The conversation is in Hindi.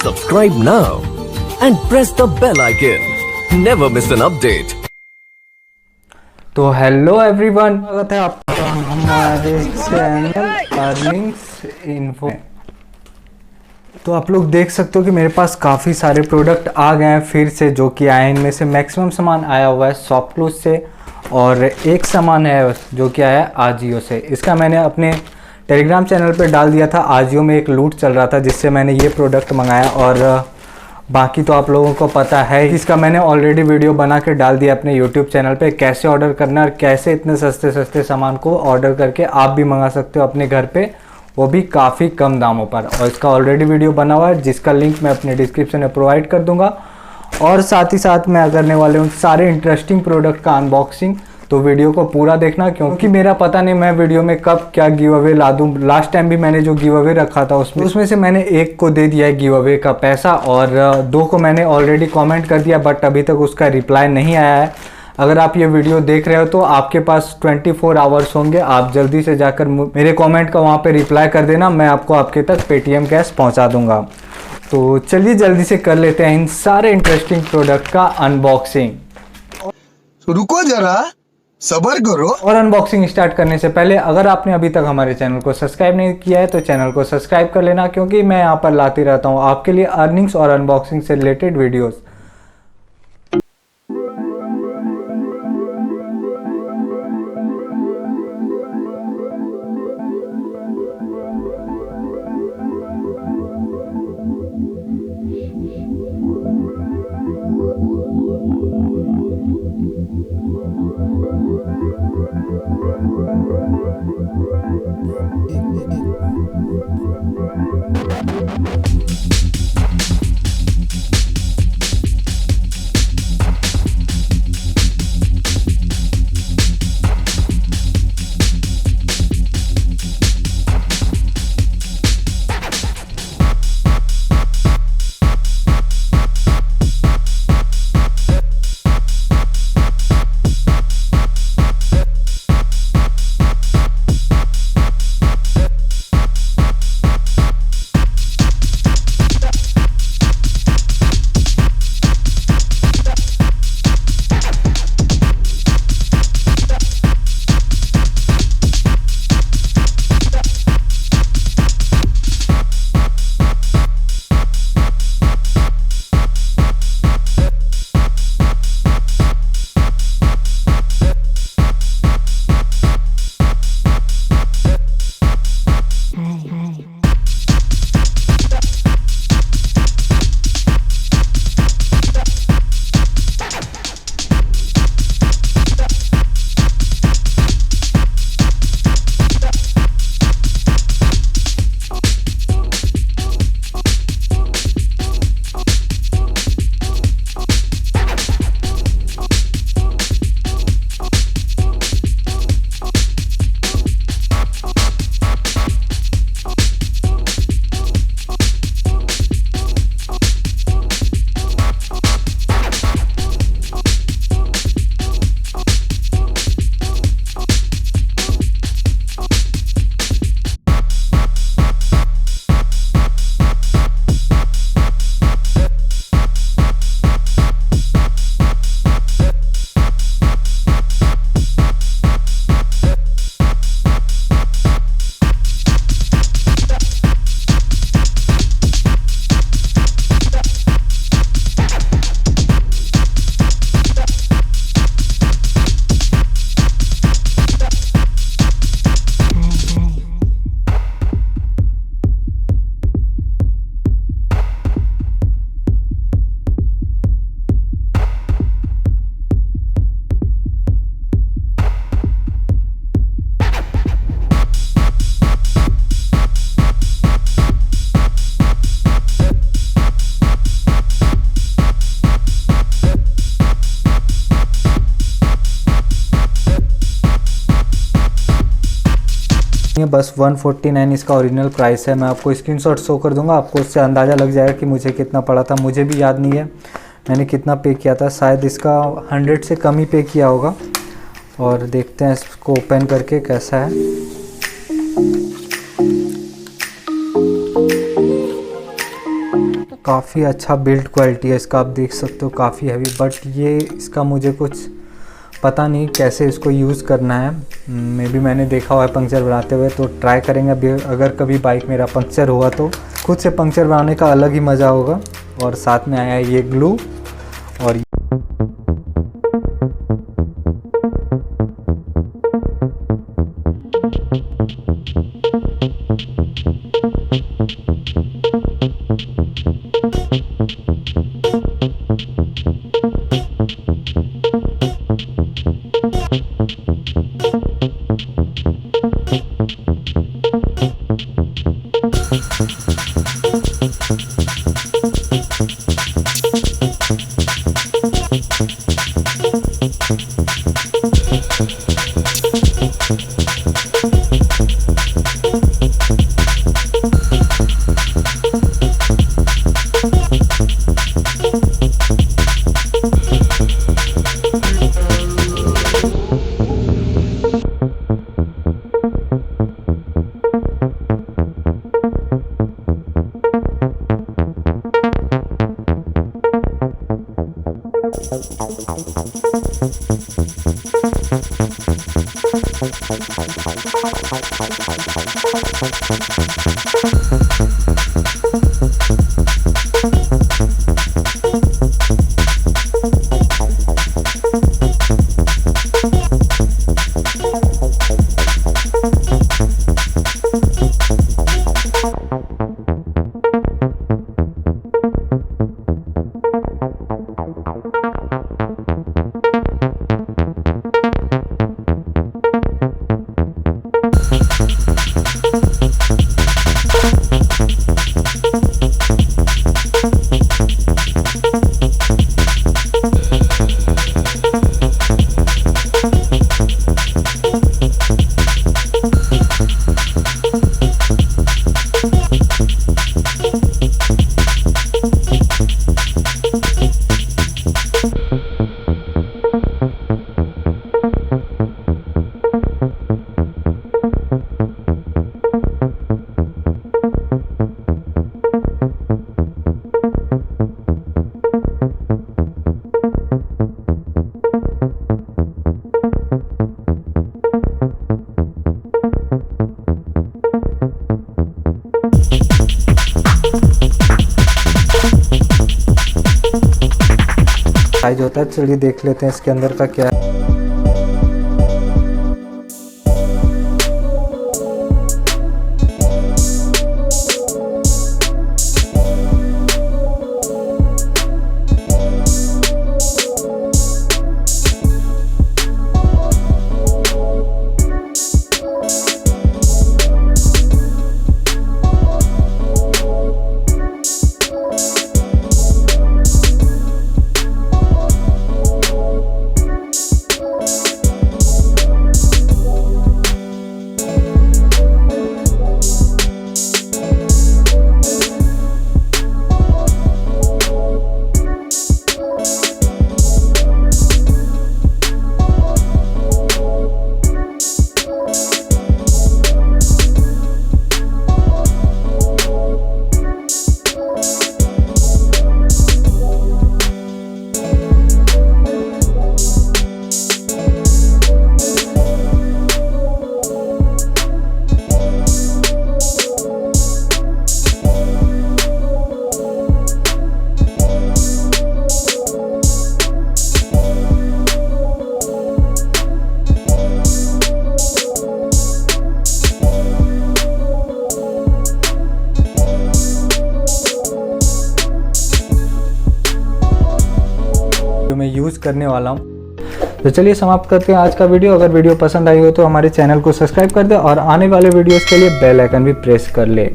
Subscribe now and press the bell icon. Never miss an update. तो हेलो एवरीवन, स्वागत है आपका हमारे चैनल अर्निंग्स इन्फो। तो आप लोग देख सकते हो कि मेरे पास काफ़ी सारे प्रोडक्ट आ गए हैं फिर से, जो कि आए हैं। इनमें से मैक्सिमम सामान आया हुआ है शॉपक्लूज से और एक सामान है जो कि आया है आजियो से। इसका मैंने अपने टेलीग्राम चैनल पे डाल दिया था। आजियो में एक लूट चल रहा था जिससे मैंने ये प्रोडक्ट मंगाया, और बाकी तो आप लोगों को पता है। इसका मैंने ऑलरेडी वीडियो बना के डाल दिया अपने यूट्यूब चैनल पे, कैसे ऑर्डर करना और कैसे इतने सस्ते सस्ते सामान को ऑर्डर करके आप भी मंगा सकते हो अपने घर पे, वो भी काफ़ी कम दामों पर। और इसका ऑलरेडी वीडियो बना हुआ है जिसका लिंक मैं अपने डिस्क्रिप्शन में प्रोवाइड कर दूंगा। और साथ ही साथ मैं करने वाले हूँ सारे इंटरेस्टिंग प्रोडक्ट का अनबॉक्सिंग, तो वीडियो को पूरा देखना, क्योंकि मेरा पता नहीं मैं वीडियो में कब क्या गिव अवे ला दूँ। लास्ट टाइम भी मैंने जो गिव अवे रखा था उसमें से मैंने एक को दे दिया है गिव अवे का पैसा, और दो को मैंने ऑलरेडी कमेंट कर दिया, बट अभी तक उसका रिप्लाई नहीं आया है। अगर आप ये वीडियो देख रहे हो तो आपके पास 24 आवर्स होंगे, आप जल्दी से जाकर मेरे कमेंट का वहाँ पे रिप्लाई कर देना, मैं आपको आपके तक पेटीएम कैश पहुँचा दूँगा। तो चलिए जल्दी से कर लेते हैं इन सारे इंटरेस्टिंग प्रोडक्ट का अनबॉक्सिंग। रुको जरा, सब्र करो। और अनबॉक्सिंग स्टार्ट करने से पहले अगर आपने अभी तक हमारे चैनल को सब्सक्राइब नहीं किया है तो चैनल को सब्सक्राइब कर लेना, क्योंकि मैं यहाँ पर लाती रहता हूँ आपके लिए अर्निंग्स और अनबॉक्सिंग से रिलेटेड वीडियोस। बस 149 इसका ओरिजिनल प्राइस है। मैं आपको स्क्रीनशॉट शो कर दूंगा, आपको उससे अंदाज़ा लग जाएगा कि मुझे कितना पड़ा था। मुझे भी याद नहीं है मैंने कितना पे किया था, शायद इसका 100 से कम ही पे किया होगा। और देखते हैं इसको ओपन करके कैसा है। काफ़ी अच्छा बिल्ड क्वालिटी है इसका, आप देख सकते हो काफ़ी हैवी। बट ये इसका मुझे कुछ पता नहीं कैसे इसको यूज़ करना है। मे बी मैंने देखा हुआ है पंक्चर बनाते हुए, तो ट्राई करेंगे। अभी अगर कभी बाइक मेरा पंक्चर हुआ तो खुद से पंक्चर बनाने का अलग ही मज़ा होगा। और साथ में आया है ये ग्लू और साइज होता है। चलिए देख लेते हैं इसके अंदर का क्या है। मैं यूज़ करने वाला हूँ। तो चलिए समाप्त करते हैं आज का वीडियो। अगर वीडियो पसंद आई हो तो हमारे चैनल को सब्सक्राइब कर दे और आने वाले वीडियोस के लिए बेल आइकन भी प्रेस कर ले।